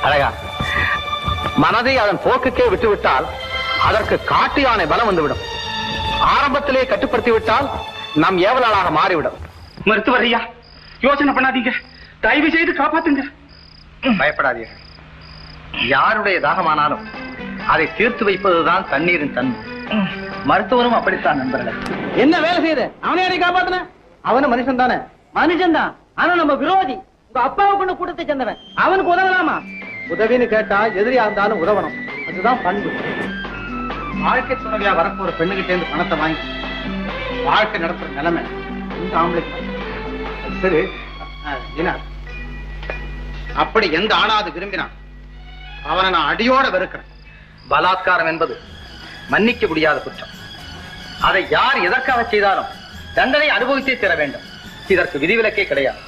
அழகா, மனதை அதன் போக்குக்கே விட்டுவிட்டால் அதற்கு காட்டு யானை பலம் வந்துவிடும். ஆரம்பத்திலே கட்டுப்படுத்தி விட்டால் நம் ஏவலாளாக மாறிவிடும். மருத்துவர் ஐயா, யோசனை பண்ணாதீங்க, தயவு செய்து காப்பாத்துங்க. பயப்படாதீர்கள். யாருடைய தாகமானாலும் அதை தீர்த்து வைப்பதுதான் தண்ணீரின் தன்மை. மருத்துவரும் அப்படித்தான் நண்பர்களே. என்ன வேலை செய்யுது? அவனே அடி காப்பாத்துன? அவனும் மனுஷன் தானே? மனுஷன் தான், ஆனா நம்ம விரோதி. உங்க அப்பாவை கொண்டு கூட்டத்தை சேர்ந்தவன், அவனுக்கு உதவலாமா? உதவின்னு கேட்டா எதிரியா இருந்தாலும் உதவணும். அதுதான் பண்பு. வாழ்க்கை துணைவியா வரப்போ ஒரு பெண்ணுகிட்டே இருந்து பணத்தை வாங்கி வாழ்க்கை நடத்துற நிலைமை இந்த ஆம்பளைக்கு. சரி ஏன்னா அப்படி எந்த ஆணாவது விரும்பினான் அவனை நான் அடியோட வெறுக்கிறேன். பலாத்காரம் என்பது மன்னிக்க முடியாத குற்றம். அதை யார் எதற்காக செய்தாலும் தண்டனை அனுபவித்தே தர வேண்டும். இதற்கு விதிவிலக்கே கிடையாது.